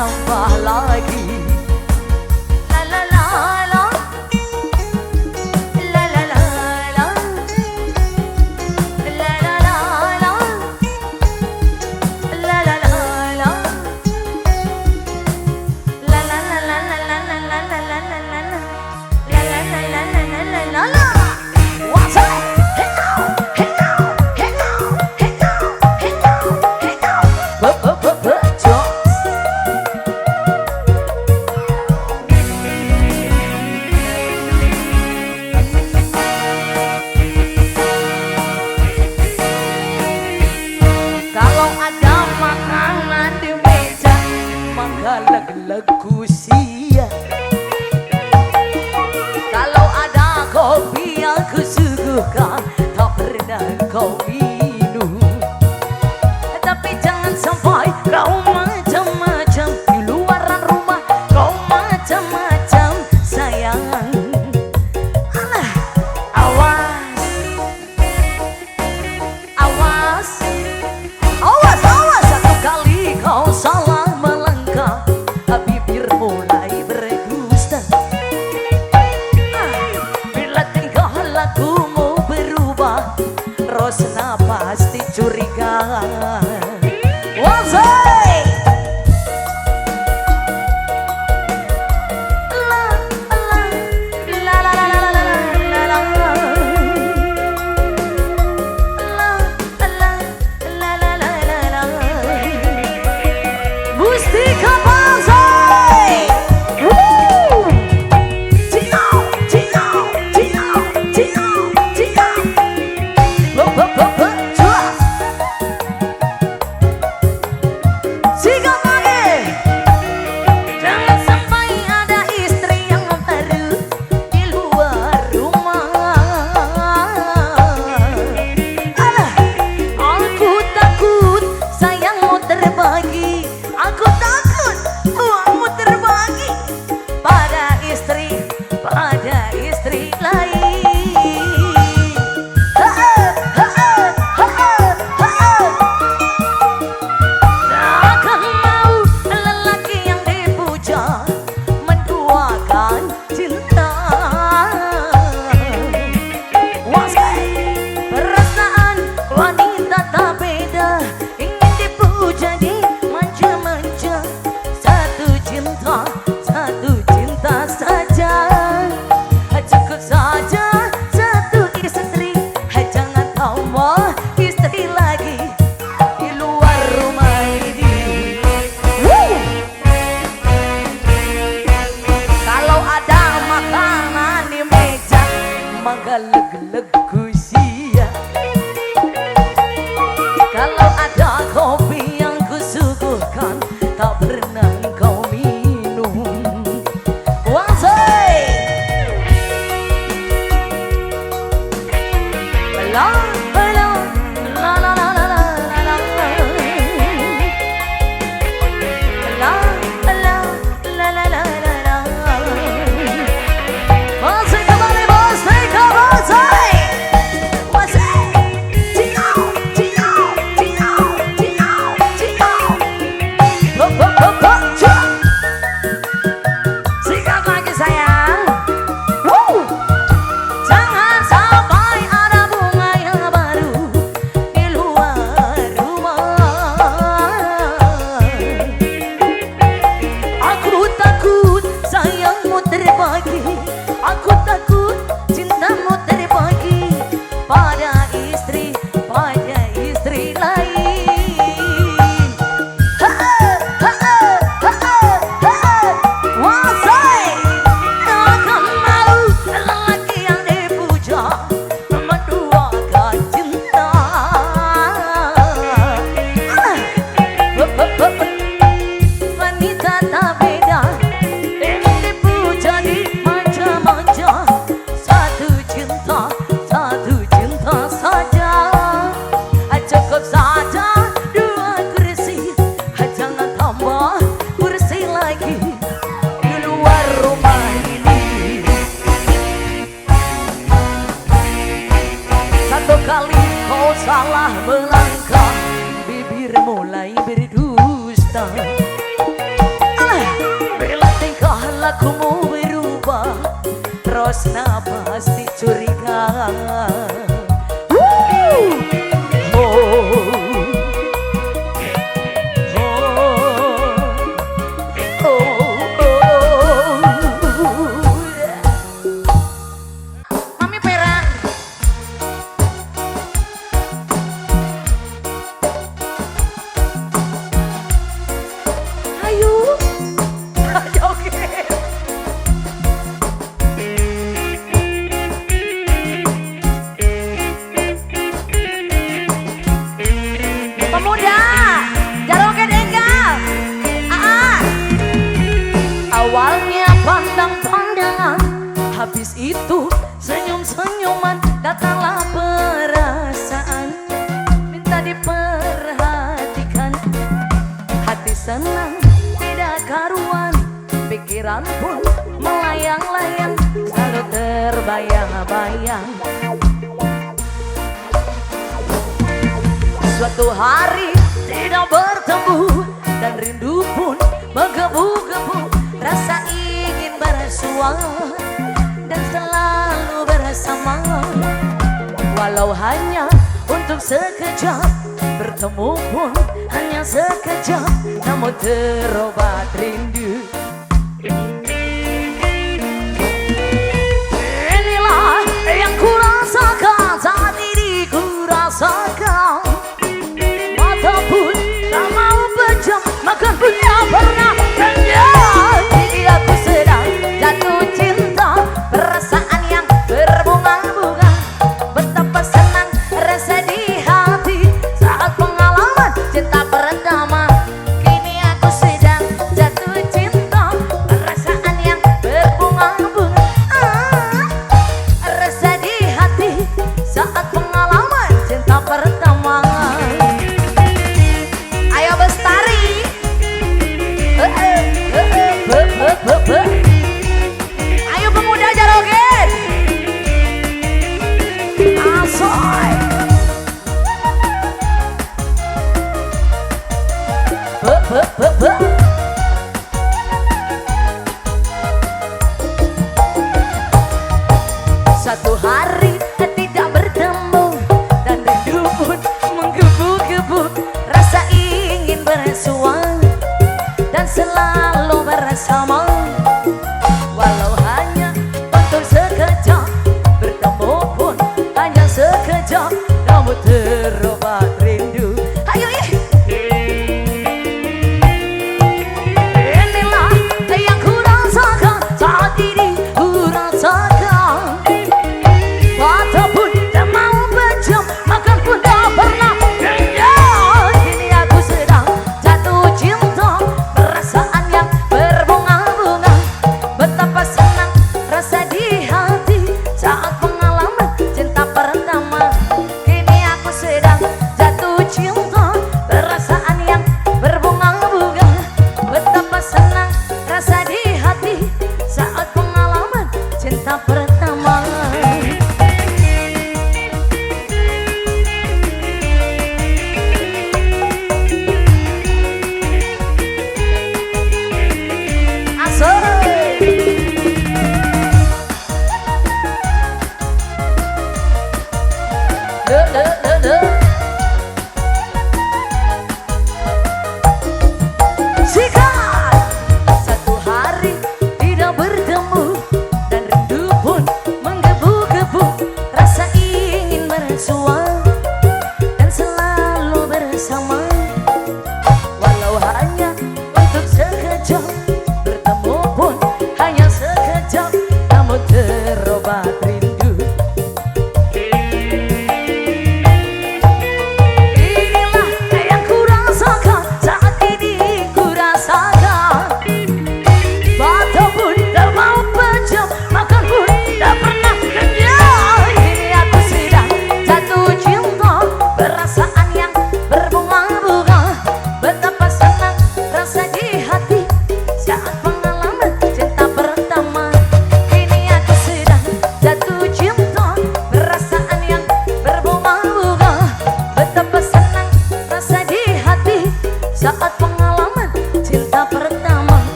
nambah lagi. La la la la, la la la la, la la la la, la la la la, la la la la la la la la la la la, la la la la la la la la. What's up? Hey now, hey now, hey now, hey now, hey now, hey now. Kalau ada makanan di meja, maka leg-legku sia. Kalau ada kopi yang kusuguhkan, tak pernah kau minum. Tapi jangan sampai kau macam-macam di luaran rumah, kau macam-macam sayang. Alah, awas, awas, awas, awas. Satu kali kau salah melangkah, bibir mulai berdusta. Bila tingkah lakumu berubah, Rosna pasti curiga. Wasai, la la la la la la la la, la la la la la. Mustika Banzai. Cino, Cino, Cino, Cino, Cino. Cuas. Sikat lagi. Jangan sampai ada istri yang baru di luar rumah. Alah, aku takut sayangmu terbagi. Aku takut uangmu terbagi pada istri lain. Takkan mau lelaki yang dipuja menduakan cinta. Wasai, perasaan wanita tak beda, ingin dipuja dimanja-manja. Satu cinta saja, cukup saja satu istri. Jangan tambah istri lagi di luar rumah ini. Kalau ada makanan di meja, maka leg-legku sia. Kalau ada kopi yang kusuguhkan, tak pernah kau minum. Wasai, la la la la la la la la, la la la la la la. Masih kembali Mustika Banzai. Wasai, Cino, Cino, Cino, Cino, Cino. Sikat lagi sayang. Jangan sampai ada bunga yang baru di luar rumah. Aku takut sayangmu terbagi, aku takut cintamu terbagi pada istri lain. Wasai, takkan mau lelaki yang dipuja menduakan cinta. Wanita tak beda, ingin dipuja dimanja-manja. Satu cinta saja, cukup saja dua kursi. Jangan tambah kursi lagi di luar rumah ini. Satu kali kau salah melangkah, bibir mulai berdusta. bosna pasti curiga. Awalnya pandang-pandangan, habis itu senyum-senyuman, datanglah perasaan, minta diperhatikan. Hati senang tidak karuan, pikiran pun melayang-layang, selalu terbayang-bayang. Suatu hari tidak bertemu dan rindu pun menggebu-gebu, rasa ingin bersua dan selalu bersama. Walau hanya untuk sekejap, bertemu pun hanya sekejap, namun terobat rindu. Inilah yang kurasakan, saat ini kurasakan. Mata pun tak mau pejam, makan pun tak pernah kenyang. Aku sedang jatuh cinta, perasaan yang berbunga-bunga. Betapa senang rasa di hati saat pengalaman cinta pertama. Kini aku sedang jatuh cinta, perasaan yang berbunga-bunga. Rasa di hati saat pengalaman cinta pertama. Ayo Bestari, ayo pemuda Jaroget, asoy. Satu hari tidak bertemu dan rindu pun menggebu-gebu, rasa ingin bersua dan selalu bersama. Walau hanya untuk sekejap, bertemu pun hanya sekejap, namun terobat rindu. Ayo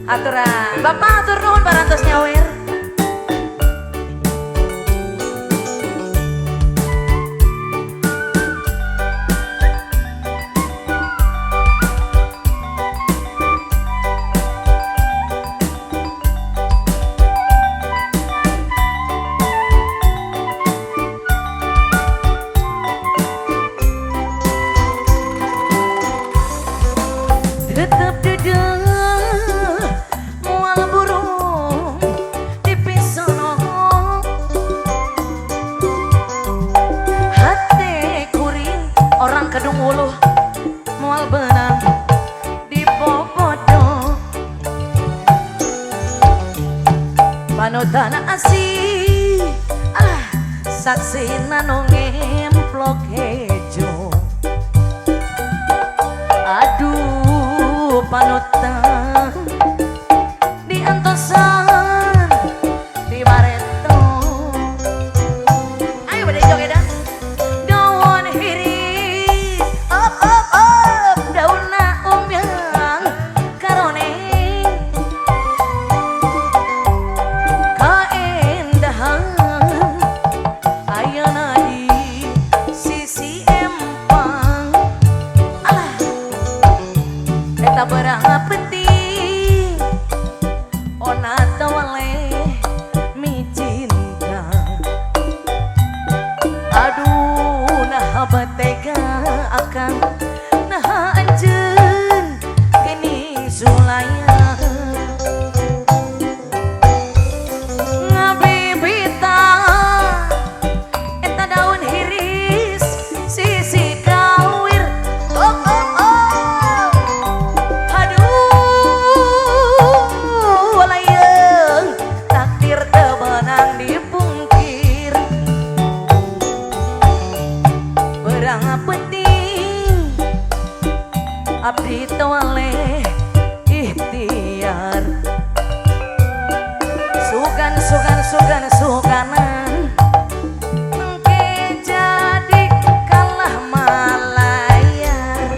Aturan, Bapak atur nuhun parantos nyawer. Tetap duduk mual burung di pisono, hati kuring orang kedung uluh mual benang di bobodo, panutan asih saksi nanu ngemplok hejo. Aduh panutan di antosan di bareto, ayo pada jogedan daun hiris up daunna umyang karoneng kaendahan ayeuna di sisi empang eta berang penting ona tawale micinta. Aduh nah batega akan nah anjeun geni sulaya ngabibita eta daun hiris sisi kawir. Abdi tawale ikhtiar suganan engke jadi kalah malayar.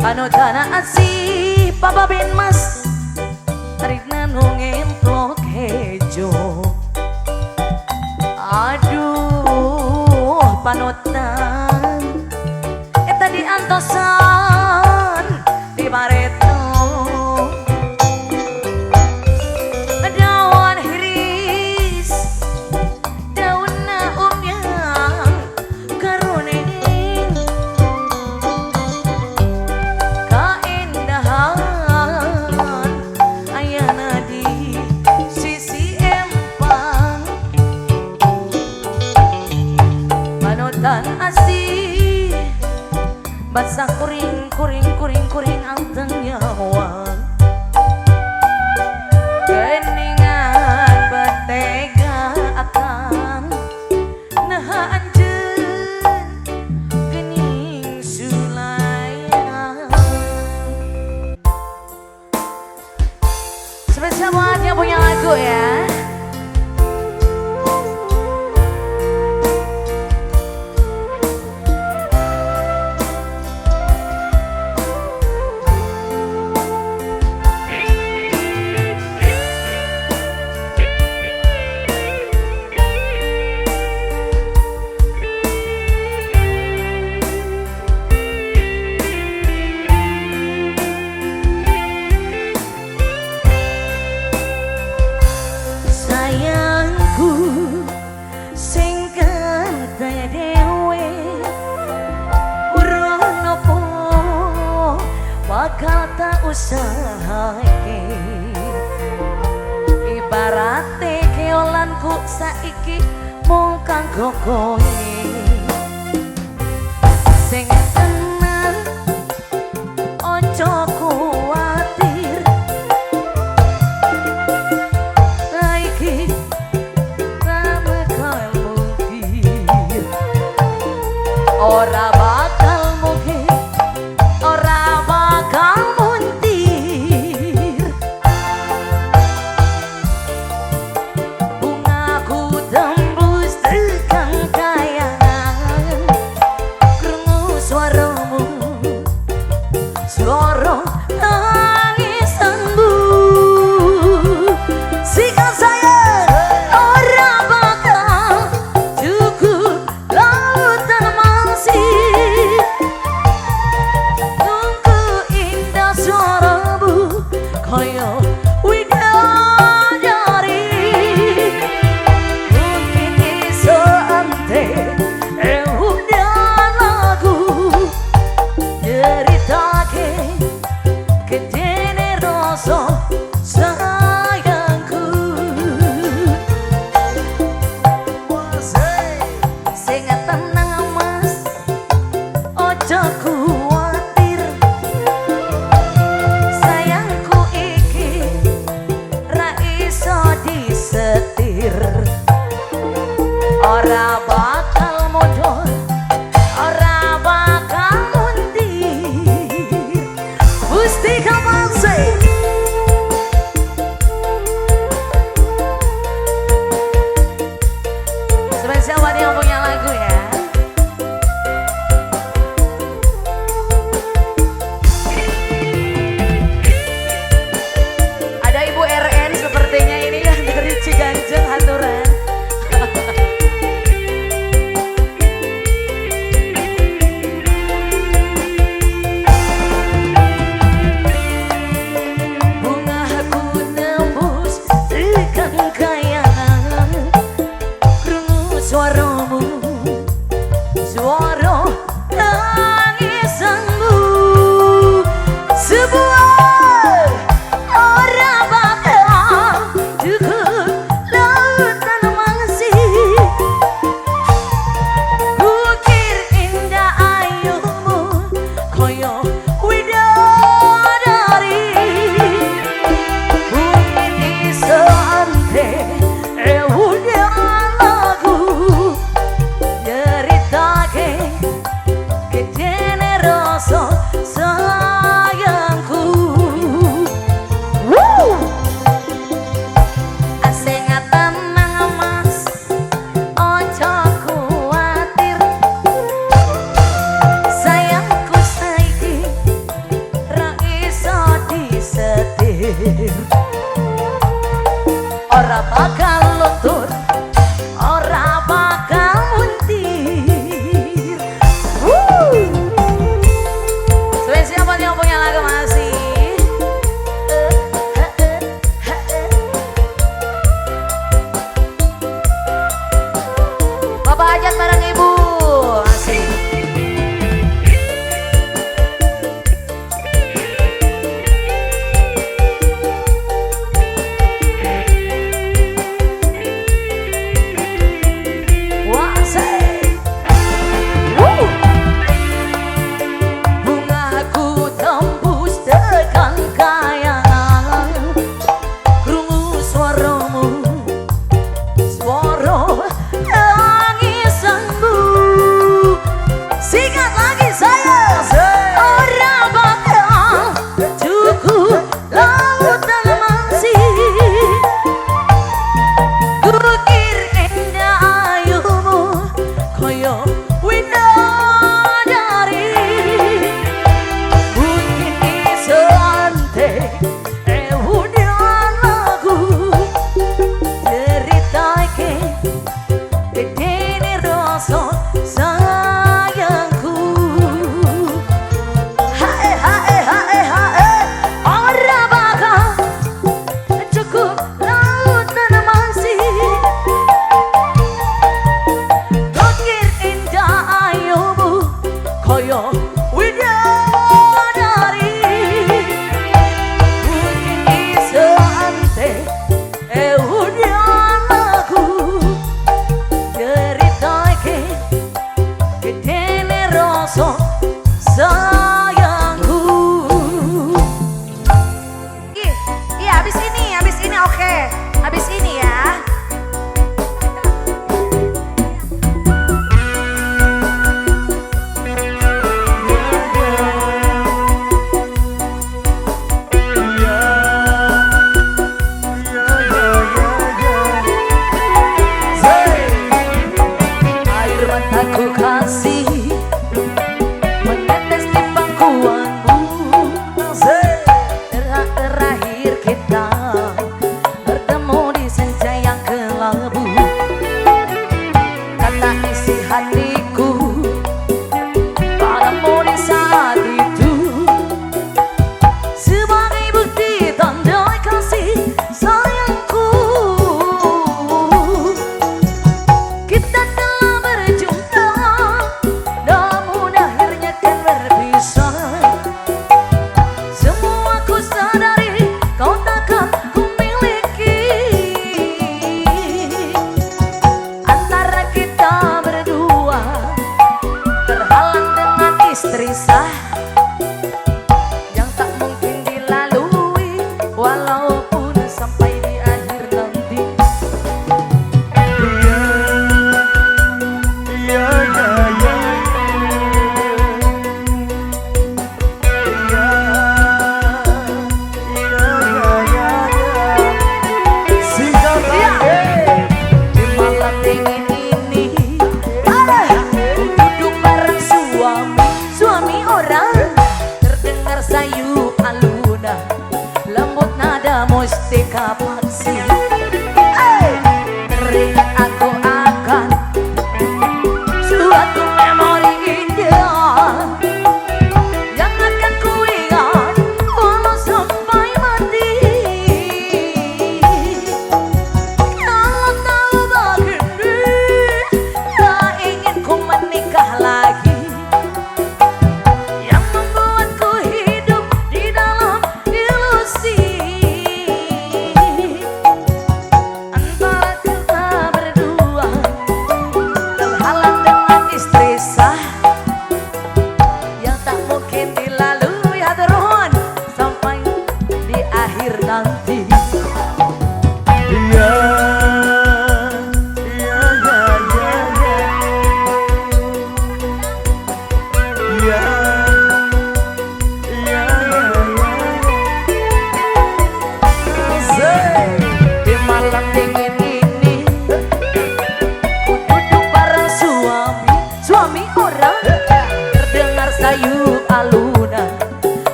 Panutan asih pababen mas tarikna nu ngemplok hejo. Aduh panutan eta di antosan di bareto daun hiris daunna umyang karoneng ayana di sisi empang panutan asih basah kuring anteng nyawa geningan betega akang nah anjeun gening sulaya. Spesial buat yang punya lagu ya. bakal tak usahake. Ibarate keolanku saiki mung kanggo kowe. Sing tenang ojo kuwatir, saiki tak bakal mungkin, ora bakal mungkin, ora bakal muntir. Bungaku tembus tekan kayangan, krungu suaramu, suara tangisanmu. Sikap saya ora bakal cukup lautan masih. Tunggu indah suaramu kaya widadari. Mungkin iso ante udah lagu nyeritake kedene rasa sayangku. Sing tenang mas, ojo kuwatir, sayangku iki ra iso disetir. Ora bakal mundur, ora bakal mundir. Gusti Kamangse. Spesial buat yang punya lagu ya. Ada Ibu RN sepertinya ini ya dari Ciganjeng Haturan. Bungaku tembus tekan kayangan, krungu suaramu, suara tangisanmu. Sebuah ora bakal cukup lautan masih. Bukir indah ayumu kaya widadari. Mungkin iso ante udah lagu nyeritake kedene rasa sayangku. Sing tenang mas, ojo kuwatir, sayangku saiki ra iso disetir. Ora bakal luntur, ora bakal muntir. Spesial buat yang punya lagu masih. Bapak hajat bareng ibu. Asik. mustika paksi. Teringat aku akan suatu memori indah yang akan ku ingat walau sampai mati. Kalau tahu begini, tak ingin ku menikah lagi, yang membuatku hidup di dalam ilusi. Antara kita berdua terhalang dengan istri sah yang tak mungkin dilalui hadiron sampai di akhir nanti. Ya, ya, ya, ya, ya, ya, Di malam dingin ini ku duduk bareng suami orang, terdengar sayu alunan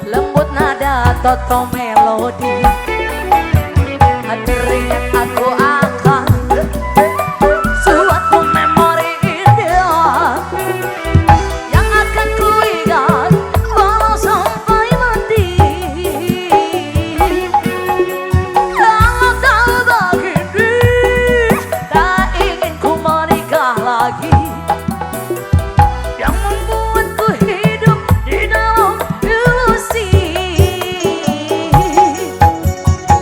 lembut nada toto melodi. Teringat aku akan suatu memori indah yang akan ku ingat walau sampai mati. Kalau tahu begini, tak ingin ku menikah lagi, yang membuatku hidup di dalam ilusi.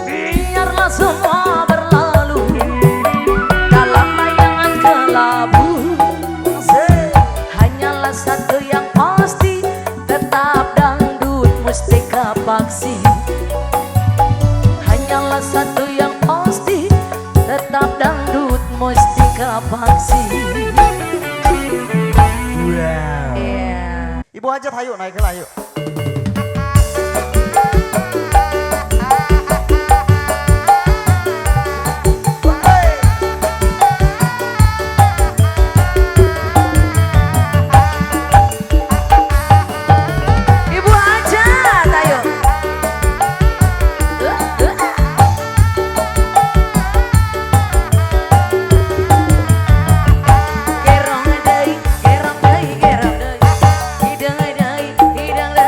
Biarlah semua berlalu dalam bayangan kelabu. Hanyalah satu yang pasti, tetap dangdut mustika paksi. Hanyalah satu yang pasti, tetap dangdut mustika paksi. wow. Yeah. Ibu hajat hayu naik ke layu. Ibu hajat, ayo. Gerong dai, hidang dai,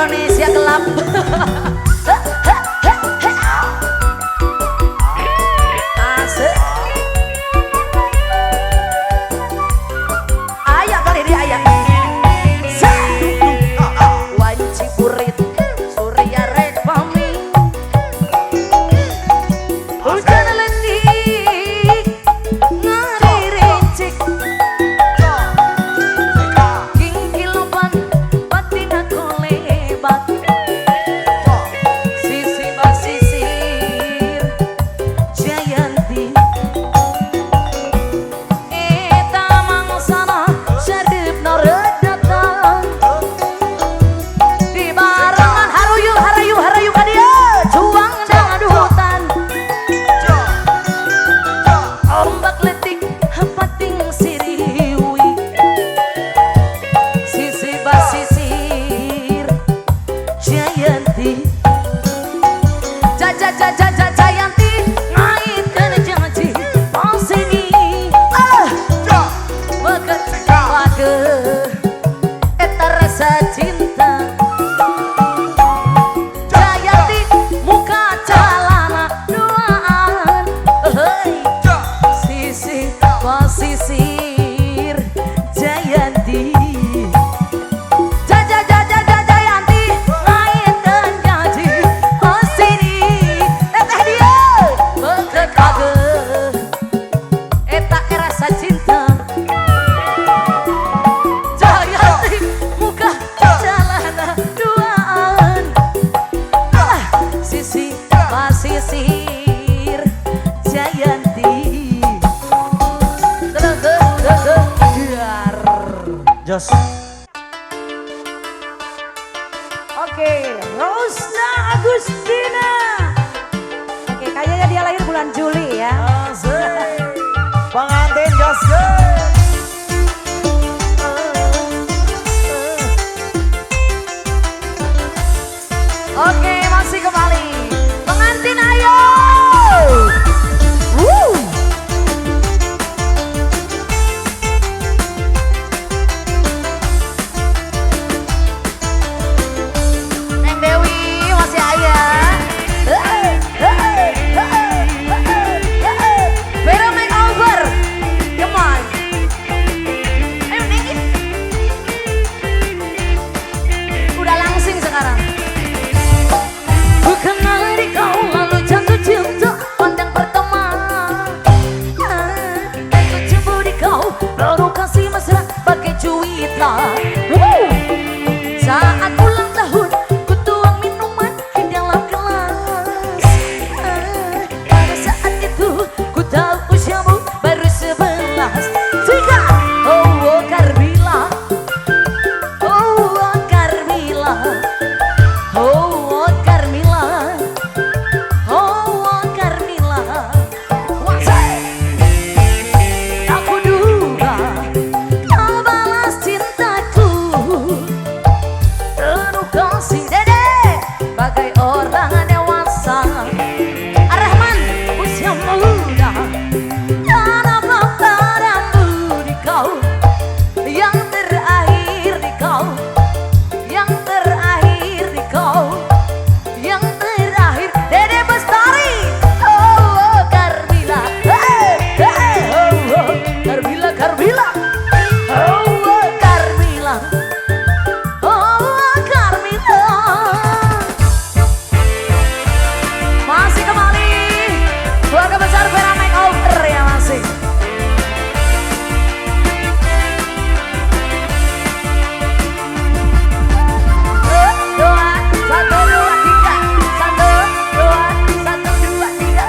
Indonesia gelap. Jos. Oke, Rosa Agustina. Oke, kayaknya dia lahir bulan Juli ya. Asik. Pengantin Jos. Oke, masih kembali. Pengantin ayo. Neng Dewi masih ayah. Vera makeover. Come on. Ayo Neng. Udah langsing sekarang. Bukan dari kau lalu jatuh cinta pandang pertama. Aku cemburu di kau baru kasih mesra pakai cuitan. Saat ulang tahun ku tuang minuman di dalam gelas. Pada saat itu ku tahu usiamu baru 11. Tiga, oh Carmila, oh Carmila, oh Carmila, oh Carmila. Wasai, aku duga kau balas cintaku. Penuh kasih dede bagai orang dewasa. Ar-Rahman usia muda dan apa padamu di kau. Yang terakhir di kau, yang terakhir di kau, yang terakhir Dede Bestari. Oh Carmila, oh Carmila, Carmila, oh Carmila, oh Carmila. Masih kembali keluarga besar Vera Makeover ya masih. Dua, satu, dua, tiga. Satu, dua, satu, dua, tiga.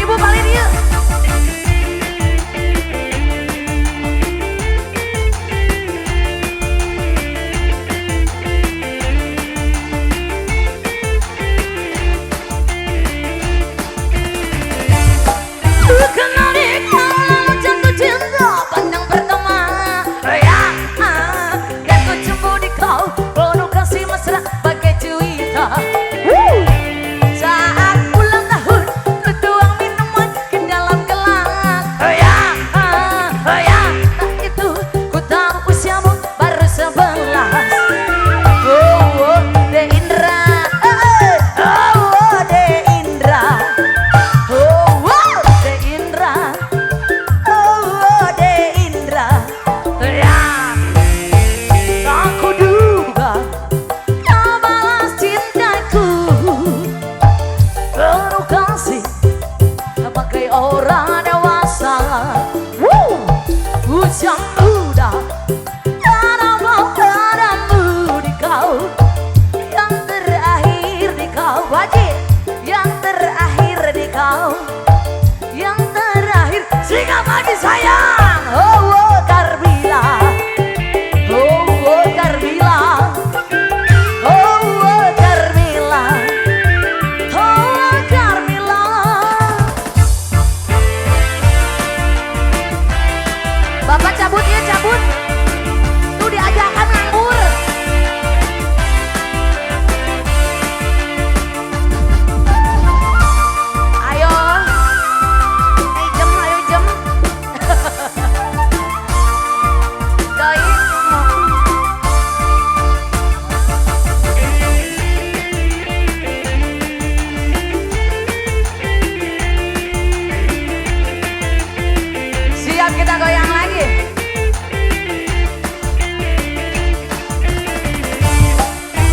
Ibu paling yuk. Bukan dari kau lalu jatuh cinta pandang pertama. Dan ku cemburu di kau penuh kasih mesra pakai cuitan. Saat ulang tahun ku tuang minuman ke dalam gelas. Tak itu ku tahu usiamu baru 11. Oh De Indra, oh De Indra, oh De Indra, oh De Indra. Aku duga kau balas cintaku. Penuh kasih pakai orang dewasa. Usia muda dan apa padamu di kau. Yang terakhir di kau wajib, yang terakhir di kau, yang terakhir singkat lagi sayang. Oh Carmila, oh Carmila, oh Carmila, oh Carmila. Bapak cabut ya cabut. Tuh diajakan nganggur. Ayo, ayo jem. Doi. Siap kita goyang lagi.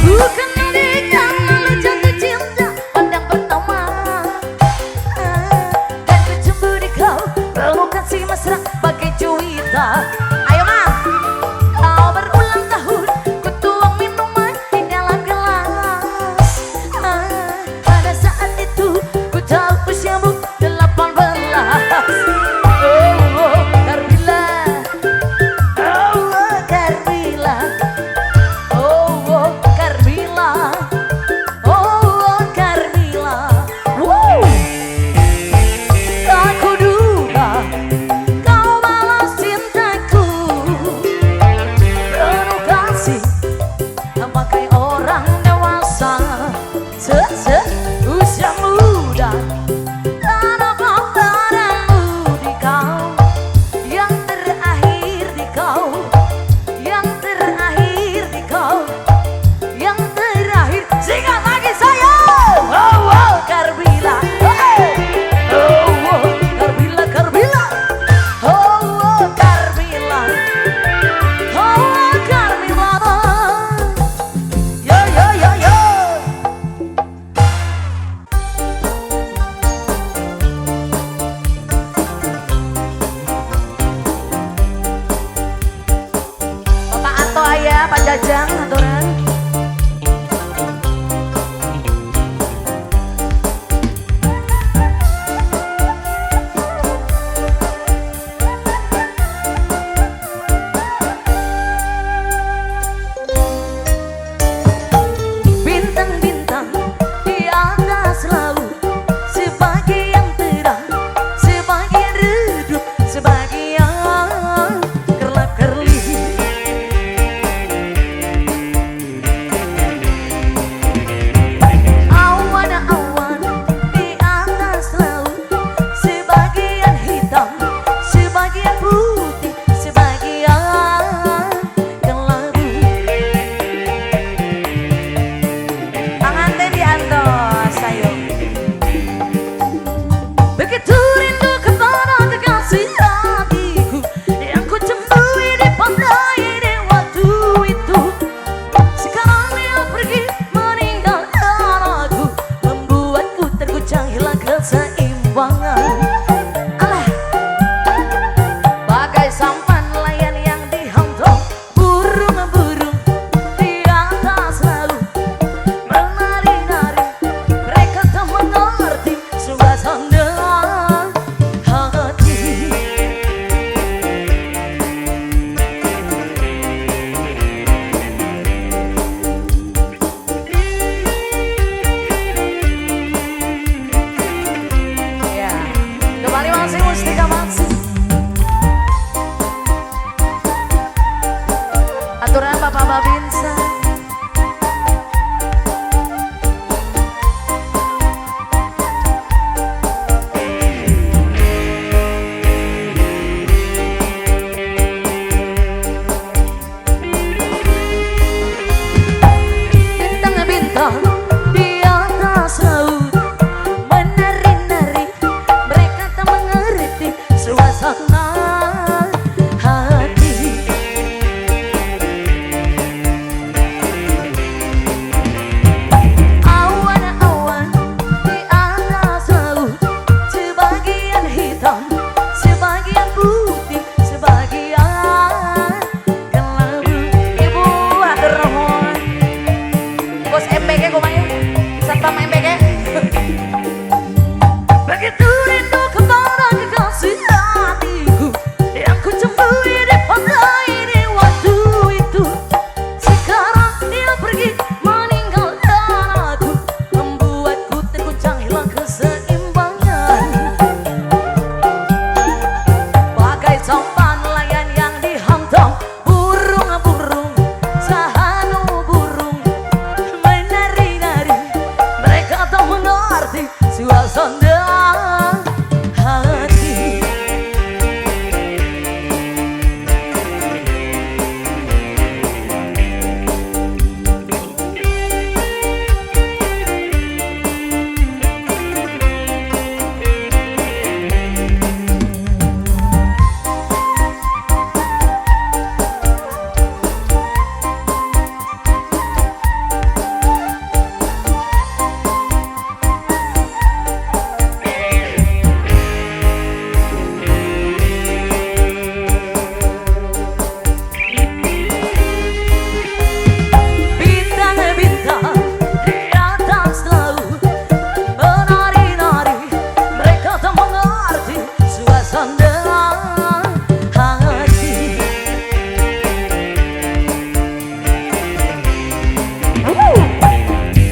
Bukan dari kau lalu jatuh cinta pandang pertama. Dan ku cemburu di kau penuh kasih mesra pakai cuitan. Ayo Ma, kau berulang tahun ku tuang minuman di dalam gelas. Pada saat itu ku tahu usiamu 18. sebagian putih, sebagian kelabu. Pengantin diantos, ayo. Begitu rindu kepada kekasih hatiku yang ku temui di pantai di waktu itu. Sekarang dia pergi meninggalkan aku, membuatku terguncang hilang keseimbangan. Alah, bagai sampan nelayan yang dihantam burung-burung di atas laut menari-nari, mereka tak mengerti suasana hati. Ya, kembali masih Mustika Maksi. Aturan Bapak Babinsa. Bintang-bintang di atas laut menari-nari, mereka tak mengerti suasana hati. Awan-awan di atas laut, sebagian hitam, sebagian putih, sebagian kelabu. Ibu hatur nuhun. Bos MPG kumanya, satpam MPG. Begitu rindu kepada kekasih hatiku yang ku temui di pantai di waktu itu. Sekarang dia pergi meninggalkan aku, membuatku terguncang hilang keseimbangan. Bagai sampan nelayan yang dihantam burung-burung, sahanu burung menari-nari, mereka tak mengerti suasana hati. Bintang-bintang di atas laut menari-nari, mereka tak mengerti suasana hati.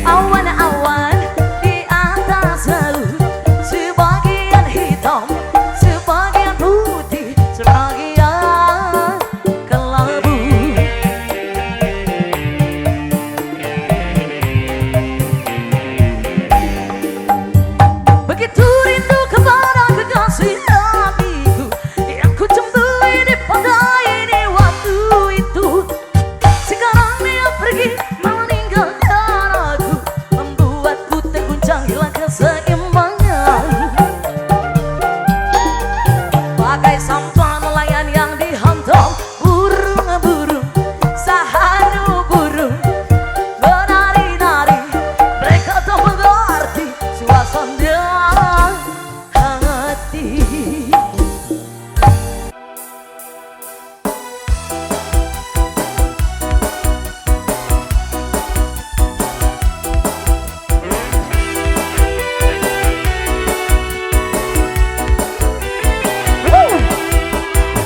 Awan-awan di atas laut, sebagian hitam, sebagian putih, sebagian kelabu. Begitu rindu kepada kekasih hatiku yang ku temui di pantai di waktu itu. Sekarang dia pergi meninggalkan aku, membuatku terguncang hilang keseimbangan. Bagai sampan nelayan yang dihantam burung-burung, sahanu burung menari-nari, mereka tak mengerti suasana hati.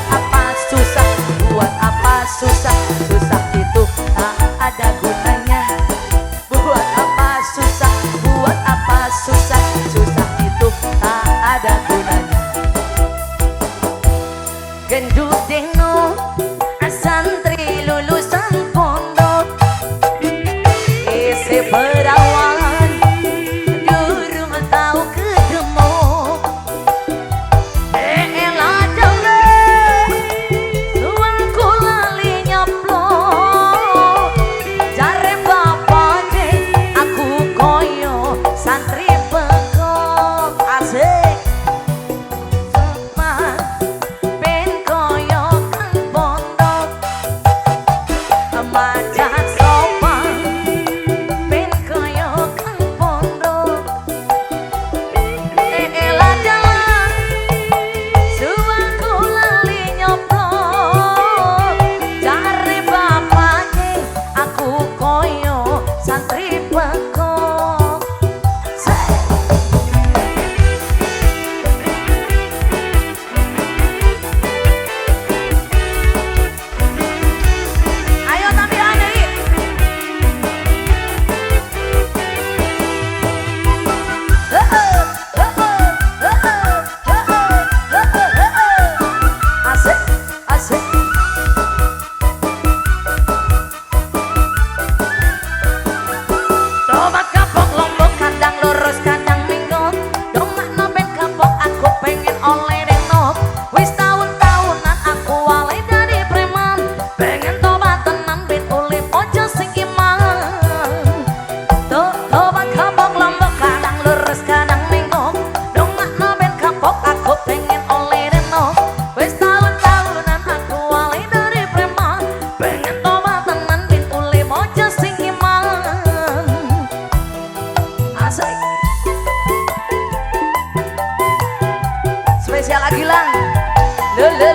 Apa susah, buat apa susah, susah itu tak ada gunanya. Buat apa susah, buat apa susah, susah itu tak ada gunanya. Gendut deno, santri lulusan pondok, isi perawan, di rumah tahu ketemu. Elah jauh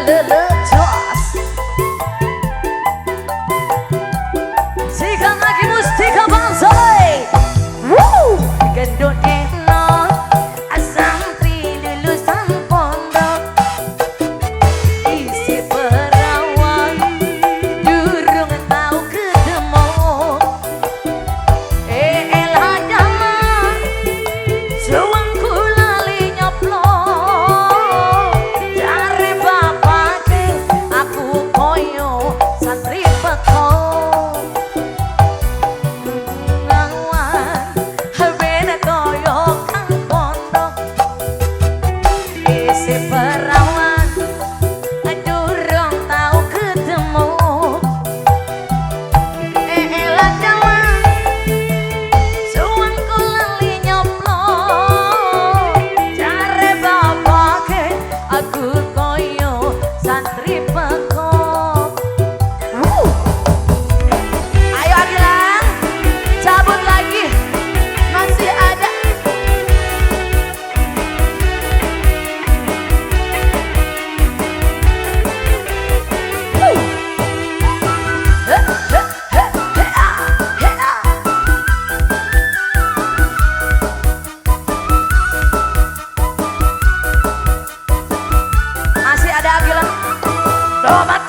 jos. Sikat lagi mustika bansai. Woo, gendut eno santri lulusan pondok isi perawan durung tahu ketemu. Elah jaman suwangku lali nyoplok cari bapak aku koyo santri peko. Masih ada Agila. Tobat